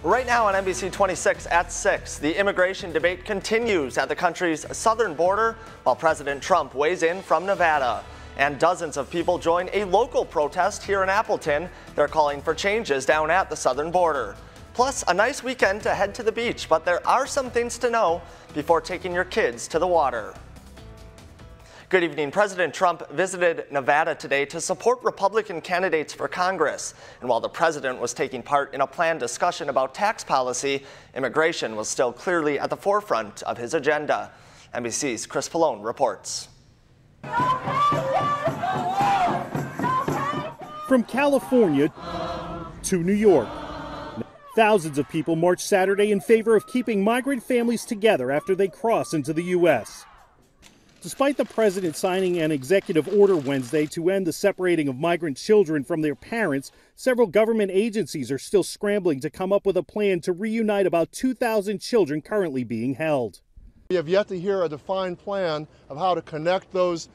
Right now on NBC 26 at 6, the immigration debate continues at the country's southern border while President Trump weighs in from Nevada. And dozens of people join a local protest here in Appleton. They're calling for changes down at the southern border. Plus, a nice weekend to head to the beach, but there are some things to know before taking your kids to the water. Good evening. President Trump visited Nevada today to support Republican candidates for Congress. And while the president was taking part in a planned discussion about tax policy, immigration was still clearly at the forefront of his agenda. NBC's Chris Pallone reports. From California to New York, thousands of people marched Saturday in favor of keeping migrant families together after they cross into the U.S. Despite the president signing an executive order Wednesday to end the separating of migrant children from their parents, several government agencies are still scrambling to come up with a plan to reunite about 2,000 children currently being held. We have yet to hear a defined plan of how to connect those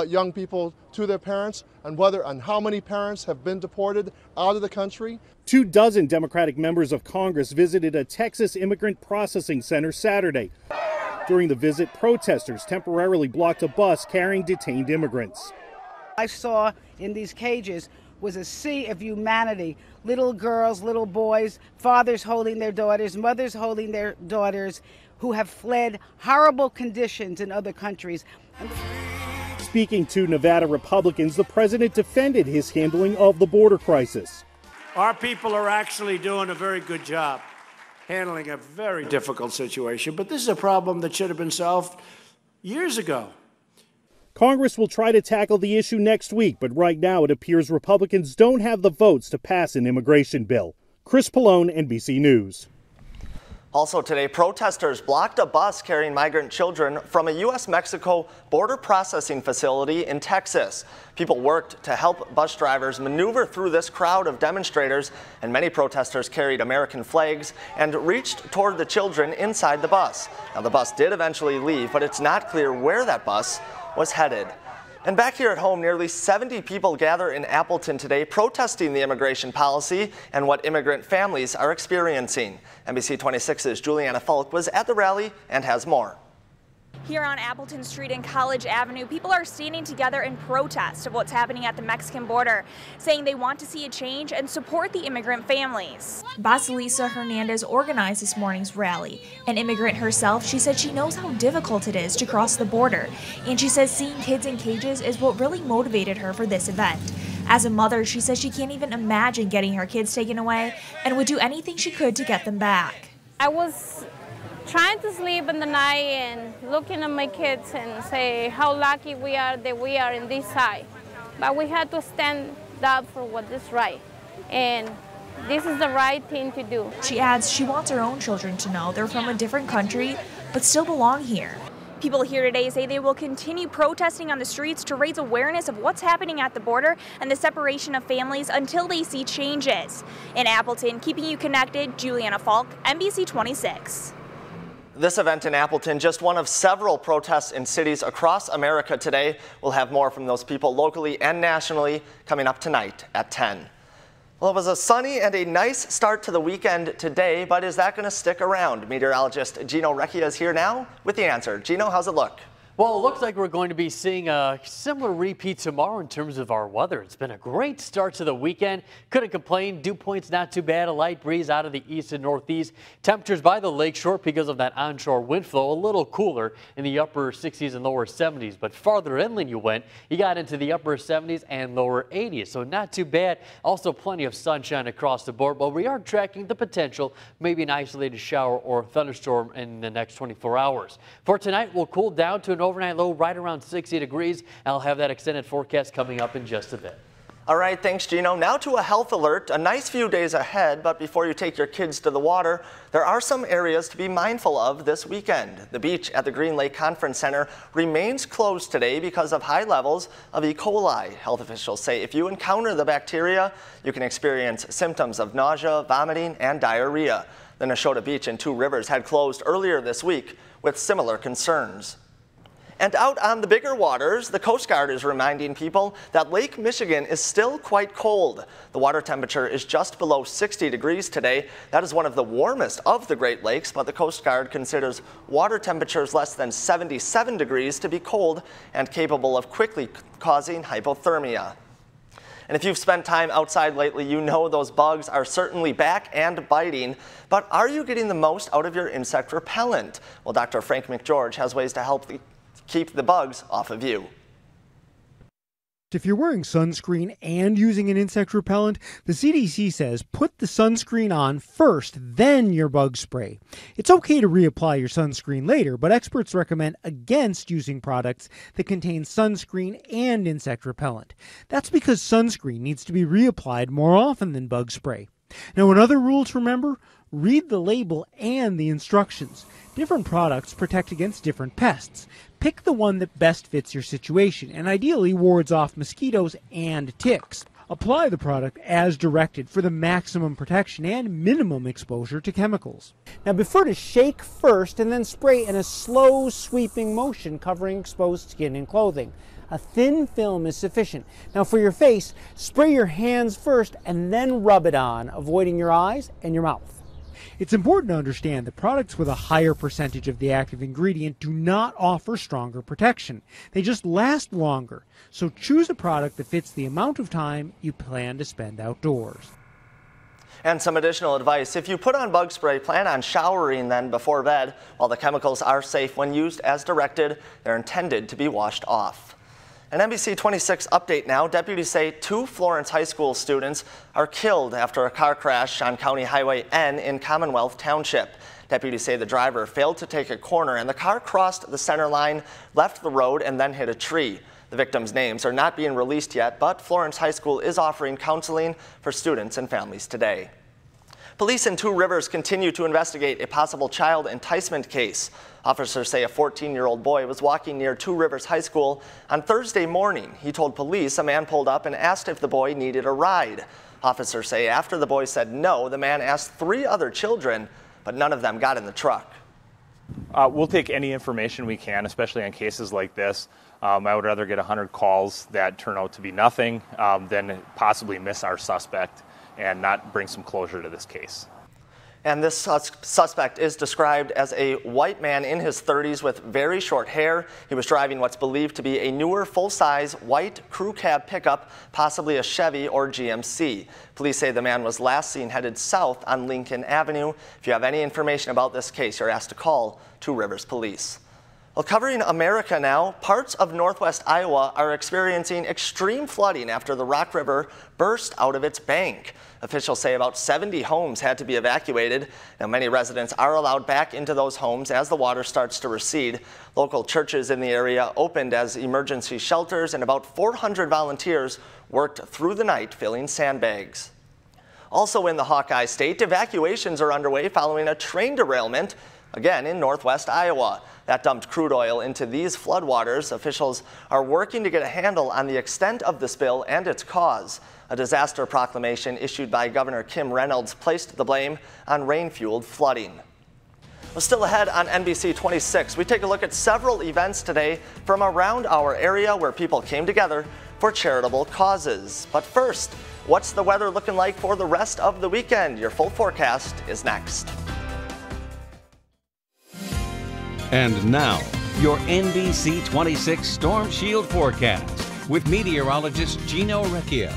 young people to their parents and how many parents have been deported out of the country. 24 Democratic members of Congress visited a Texas immigrant processing center Saturday. During the visit, protesters temporarily blocked a bus carrying detained immigrants. I saw in these cages was a sea of humanity. Little girls, little boys, fathers holding their daughters, mothers holding their daughters who have fled horrible conditions in other countries. Speaking to Nevada Republicans, the president defended his handling of the border crisis. Our people are actually doing a very good job handling a very difficult situation, but this is a problem that should have been solved years ago. Congress will try to tackle the issue next week, but right now it appears Republicans don't have the votes to pass an immigration bill. Chris Pallone, NBC News. Also today, protesters blocked a bus carrying migrant children from a U.S.-Mexico border processing facility in Texas. People worked to help bus drivers maneuver through this crowd of demonstrators, and many protesters carried American flags and reached toward the children inside the bus. Now, the bus did eventually leave, but it's not clear where that bus was headed. And back here at home, nearly 70 people gather in Appleton today protesting the immigration policy and what immigrant families are experiencing. NBC 26's Juliana Falk was at the rally and has more. Here on Appleton Street and College Avenue, people are standing together in protest of what's happening at the Mexican border, saying they want to see a change and support the immigrant families. Basilisa Hernandez organized this morning's rally. An immigrant herself, she said she knows how difficult it is to cross the border, and she says seeing kids in cages is what really motivated her for this event. As a mother, she says she can't even imagine getting her kids taken away and would do anything she could to get them back. I was trying to sleep in the night and looking at my kids and say how lucky we are that we are in this side. But we had to stand up for what is right. And this is the right thing to do. She adds she wants her own children to know they're from a different country, but still belong here. People here today say they will continue protesting on the streets to raise awareness of what's happening at the border and the separation of families until they see changes. In Appleton, keeping you connected, Juliana Falk, NBC 26. This event in Appleton, just one of several protests in cities across America today. We'll have more from those people locally and nationally coming up tonight at 10. Well, it was a sunny and a nice start to the weekend today, but is that going to stick around? Meteorologist Gino Recchia is here now with the answer. Gino, how's it look? Well, it looks like we're going to be seeing a similar repeat tomorrow in terms of our weather. It's been a great start to the weekend. Couldn't complain. Dew point's not too bad. A light breeze out of the east and northeast. Temperatures by the lakeshore because of that onshore wind flow a little cooler in the upper 60s and lower 70s. But farther inland you went, you got into the upper 70s and lower 80s. So not too bad. Also plenty of sunshine across the board. But we are tracking the potential, maybe an isolated shower or thunderstorm in the next 24 hours. For tonight, we'll cool down to an overnight low right around 60 degrees. I'll have that extended forecast coming up in just a bit. All right, thanks, Gino. Now to a health alert. A nice few days ahead, but before you take your kids to the water, there are some areas to be mindful of this weekend. The beach at the Green Lake Conference Center remains closed today because of high levels of E. coli. Health officials say if you encounter the bacteria, you can experience symptoms of nausea, vomiting, and diarrhea. The Nashotah Beach and Two Rivers had closed earlier this week with similar concerns. And out on the bigger waters, the Coast Guard is reminding people that Lake Michigan is still quite cold. The water temperature is just below 60 degrees today. That is one of the warmest of the Great Lakes, but the Coast Guard considers water temperatures less than 77 degrees to be cold and capable of quickly causing hypothermia. And if you've spent time outside lately, you know those bugs are certainly back and biting. But are you getting the most out of your insect repellent? Well, Dr. Frank McGeorge has ways to help keep the bugs off of you. If you're wearing sunscreen and using an insect repellent, the CDC says put the sunscreen on first, then your bug spray. It's okay to reapply your sunscreen later, but experts recommend against using products that contain sunscreen and insect repellent. That's because sunscreen needs to be reapplied more often than bug spray. Now, another rule to remember, read the label and the instructions. Different products protect against different pests. Pick the one that best fits your situation and ideally wards off mosquitoes and ticks. Apply the product as directed for the maximum protection and minimum exposure to chemicals. Now, be sure to shake first and then spray in a slow sweeping motion covering exposed skin and clothing. A thin film is sufficient. Now, for your face, spray your hands first and then rub it on, avoiding your eyes and your mouth. It's important to understand that products with a higher percentage of the active ingredient do not offer stronger protection. They just last longer. So choose a product that fits the amount of time you plan to spend outdoors. And some additional advice. If you put on bug spray, plan on showering then before bed. While the chemicals are safe when used as directed, they're intended to be washed off. An NBC 26 update now. Deputies say 2 Florence High School students are killed after a car crash on County Highway N in Commonwealth Township. Deputies say the driver failed to take a corner and the car crossed the center line, left the road, and then hit a tree. The victims' names are not being released yet, but Florence High School is offering counseling for students and families today. Police in Two Rivers continue to investigate a possible child enticement case. Officers say a 14-year-old boy was walking near Two Rivers High School on Thursday morning. He told police a man pulled up and asked if the boy needed a ride. Officers say after the boy said no, the man asked 3 other children, but none of them got in the truck. We'll take any information we can, especially on cases like this. I would rather get 100 calls that turn out to be nothing than possibly miss our suspect and not bring some closure to this case. And this suspect is described as a white man in his 30s with very short hair. He was driving what's believed to be a newer full-size white crew cab pickup, possibly a Chevy or GMC. Police say the man was last seen headed south on Lincoln Avenue. If you have any information about this case, you're asked to call Two Rivers Police. Well, covering America now, parts of northwest Iowa are experiencing extreme flooding after the Rock River burst out of its bank. Officials say about 70 homes had to be evacuated. Now, many residents are allowed back into those homes as the water starts to recede. Local churches in the area opened as emergency shelters, and about 400 volunteers worked through the night filling sandbags. Also in the Hawkeye State, evacuations are underway following a train derailment, again in northwest Iowa. That dumped crude oil into these floodwaters. Officials are working to get a handle on the extent of the spill and its cause. A disaster proclamation issued by Governor Kim Reynolds placed the blame on rain-fueled flooding. Well, still ahead on NBC 26, we take a look at several events today from around our area where people came together for charitable causes. But first, what's the weather looking like for the rest of the weekend? Your full forecast is next. And now, your NBC 26 Storm Shield forecast with meteorologist Gino Recchia.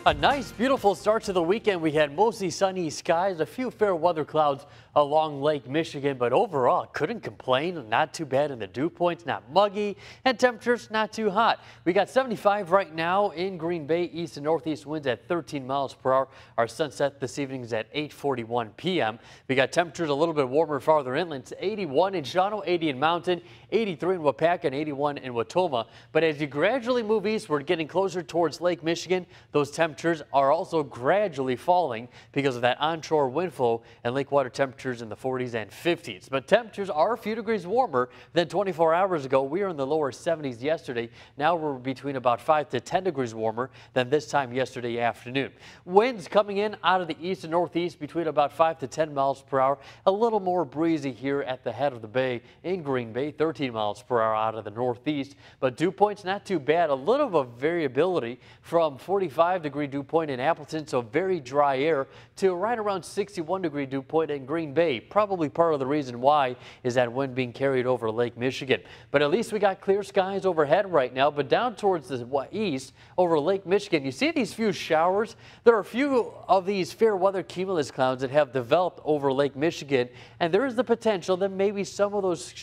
A nice, beautiful start to the weekend. We had mostly sunny skies, a few fair weather clouds along Lake Michigan, but overall couldn't complain. Not too bad in the dew points, not muggy, and temperatures not too hot. We got 75 right now in Green Bay. East and northeast winds at 13 miles per hour. Our sunset this evening is at 8:41 p.m. We got temperatures a little bit warmer farther inland. It's 81 in Shawano, 80 in Mountain, 83 in Wapaka, and 81 in Watoma. But as you gradually move eastward, getting closer towards Lake Michigan, those temperatures temperatures are also gradually falling because of that onshore wind flow and lake water temperatures in the 40s and 50s. But temperatures are a few degrees warmer than 24 hours ago. We were in the lower 70s yesterday. Now we're between about 5 to 10 degrees warmer than this time yesterday afternoon. Winds coming in out of the east and northeast between about 5 to 10 miles per hour. A little more breezy here at the head of the bay in Green Bay, 13 miles per hour out of the northeast. But dew points not too bad. A little bit of variability from 45-degree dew point in Appleton, so very dry air, to right around 61-degree dew point in Green Bay. Probably part of the reason why is that wind being carried over Lake Michigan. But at least we got clear skies overhead right now. But down towards the east over Lake Michigan, you see these few showers. There are a few of these fair weather cumulus clouds that have developed over Lake Michigan, and there is the potential that maybe some of those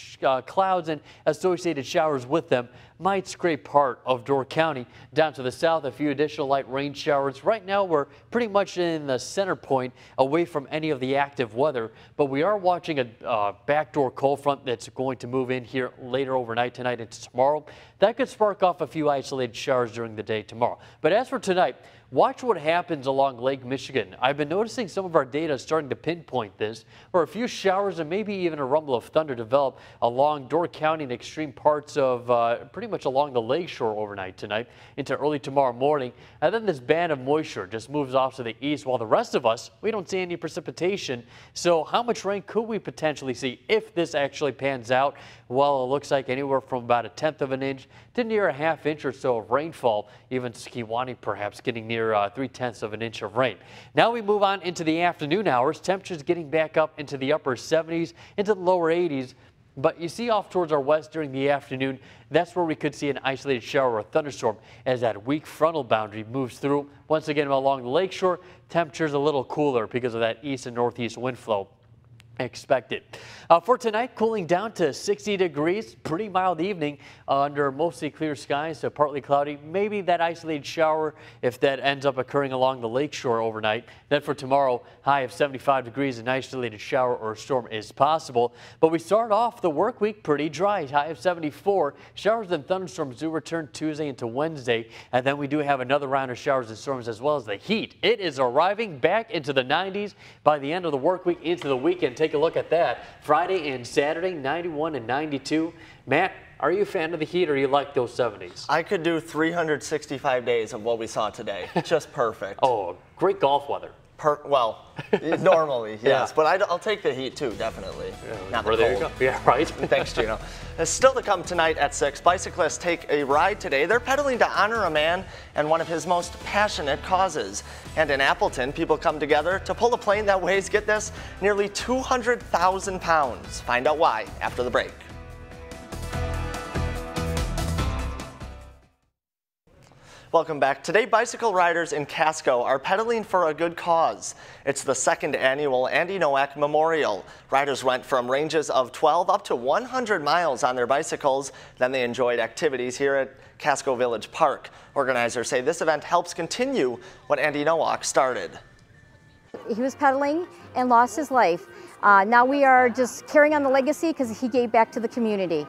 clouds and associated showers with them might scrape part of Door County. Down to the south, a few additional light rain showers. Right now, we're pretty much in the center point away from any of the active weather, but we are watching a backdoor cold front that's going to move in here later overnight tonight into tomorrow. That could spark off a few isolated showers during the day tomorrow. But as for tonight, watch what happens along Lake Michigan. I've been noticing some of our data starting to pinpoint this, where a few showers and maybe even a rumble of thunder develop along Door County and extreme parts of pretty much along the lakeshore overnight tonight into early tomorrow morning. And then this band of moisture just moves off to the east, while the rest of us, we don't see any precipitation. So how much rain could we potentially see if this actually pans out? Well, it looks like anywhere from about 1/10 of an inch to near a 1/2 inch or so of rainfall. Even Skiwani perhaps getting near 3/10 of an inch of rain. Now we move on into the afternoon hours. Temperatures getting back up into the upper 70s, into the lower 80s. But you see off towards our west during the afternoon, that's where we could see an isolated shower or thunderstorm as that weak frontal boundary moves through. Once again, along the lakeshore, temperatures a little cooler because of that east and northeast wind flow expected. For tonight, cooling down to 60 degrees, pretty mild evening under mostly clear skies to partly cloudy. Maybe that isolated shower if that ends up occurring along the lakeshore overnight. Then for tomorrow, high of 75 degrees, an isolated shower or storm is possible. But we start off the work week pretty dry, high of 74. Showers and thunderstorms do return Tuesday into Wednesday, and then we do have another round of showers and storms as well as the heat. It is arriving back into the 90s by the end of the work week into the weekend. Take a look at that. Friday and Saturday, 91 and 92. Matt, are you a fan of the heat or you like those 70s? I could do 365 days of what we saw today. Just perfect. Oh, great golf weather. Well, normally, yes. Yeah. But I'll take the heat too, definitely. Yeah, not the cold. There you go. Yeah, right. Thanks, Gino. Still to come tonight at 6, bicyclists take a ride today. They're pedaling to honor a man and one of his most passionate causes. And in Appleton, people come together to pull a plane that weighs, get this, nearly 200,000 pounds. Find out why after the break. Welcome back. Today, bicycle riders in Casco are pedaling for a good cause. It's the 2nd annual Andy Nowak Memorial. Riders went from ranges of 12 up to 100 miles on their bicycles. Then they enjoyed activities here at Casco Village Park. Organizers say this event helps continue what Andy Nowak started. He was pedaling and lost his life. Now we are just carrying on the legacy because he gave back to the community.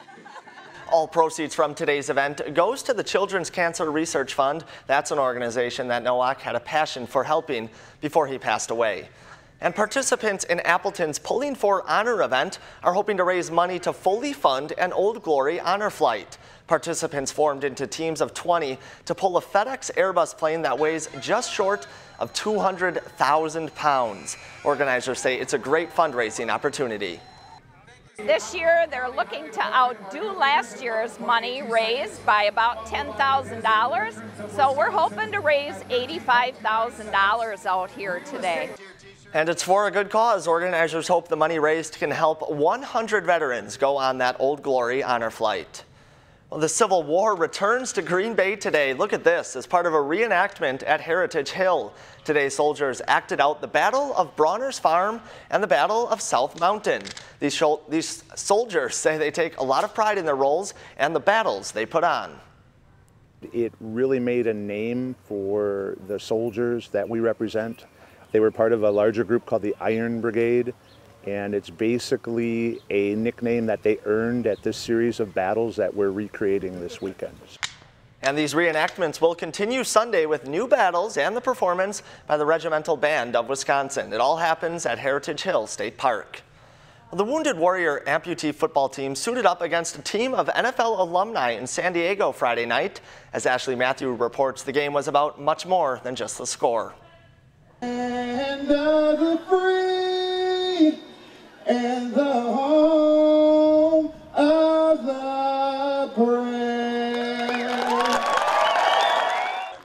All proceeds from today's event goes to the Children's Cancer Research Fund. That's an organization that Nowak had a passion for helping before he passed away. And participants in Appleton's Pulling for Honor event are hoping to raise money to fully fund an Old Glory honor flight. Participants formed into teams of 20 to pull a FedEx Airbus plane that weighs just short of 200,000 pounds. Organizers say it's a great fundraising opportunity. This year, they're looking to outdo last year's money raised by about $10,000. So we're hoping to raise $85,000 out here today. And it's for a good cause. Organizers hope the money raised can help 100 veterans go on that Old Glory honor flight. Well, the Civil War returns to Green Bay today. Look at this, as part of a reenactment at Heritage Hill. Today, soldiers acted out the Battle of Bronner's Farm and the Battle of South Mountain. These soldiers say they take a lot of pride in their roles and the battles they put on. It really made a name for the soldiers that we represent. They were part of a larger group called the Iron Brigade. And it's basically a nickname that they earned at this series of battles that we're recreating this weekend. And these reenactments will continue Sunday with new battles and the performance by the Regimental Band of Wisconsin. It all happens at Heritage Hill State Park. The Wounded Warrior amputee football team suited up against a team of NFL alumni in San Diego Friday night. As Ashley Matthew reports, the game was about much more than just the score. And of the free and the home of the brave.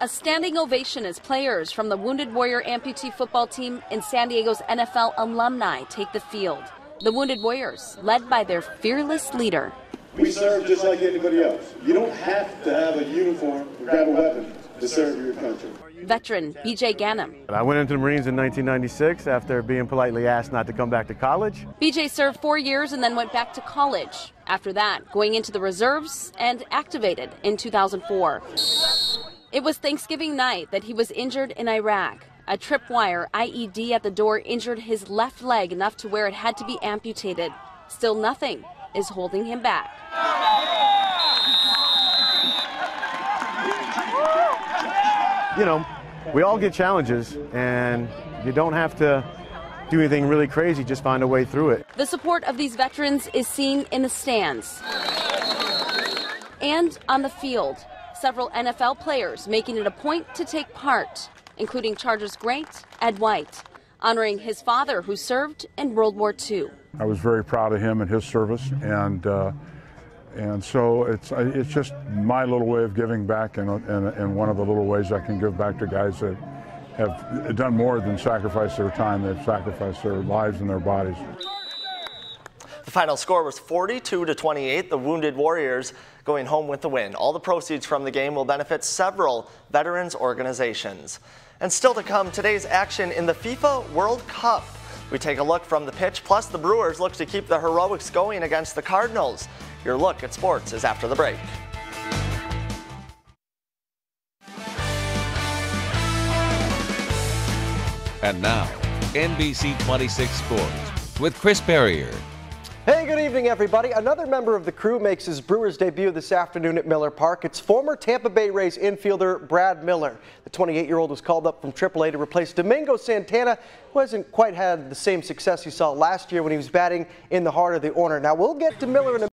A standing ovation as players from the Wounded Warrior amputee football team and San Diego's NFL alumni take the field. The Wounded Warriors, led by their fearless leader. We serve just like anybody else. You don't have to have a uniform or grab a weapon to serve your country. Veteran BJ Ganem. I went into the Marines in 1996 after being politely asked not to come back to college. BJ served 4 years and then went back to college. After that, going into the reserves and activated in 2004. It was Thanksgiving night that he was injured in Iraq. A tripwire IED at the door injured his left leg enough to where it had to be amputated. Still, nothing is holding him back. You know, we all get challenges, and you don't have to do anything really crazy, just find a way through it. The support of these veterans is seen in the stands and on the field. Several NFL players making it a point to take part, including Chargers great Ed White, honoring his father who served in World War II. I was very proud of him and his service, and so it's just my little way of giving back, and one of the little ways I can give back to guys that have done more than sacrifice their time. They've sacrificed their lives and their bodies. The final score was 42-28, the Wounded Warriors going home with the win. All the proceeds from the game will benefit several veterans organizations. And still to come, today's action in the FIFA World Cup. We take a look from the pitch, plus the Brewers look to keep the heroics going against the Cardinals. Your look at sports is after the break. And now, NBC 26 Sports with Chris Barrier. Hey, good evening, everybody. Another member of the crew makes his Brewers debut this afternoon at Miller Park. It's former Tampa Bay Rays infielder Brad Miller. The 28-year-old was called up from AAA to replace Domingo Santana, who hasn't quite had the same success he saw last year when he was batting in the heart of the order. Now, we'll get to Miller in a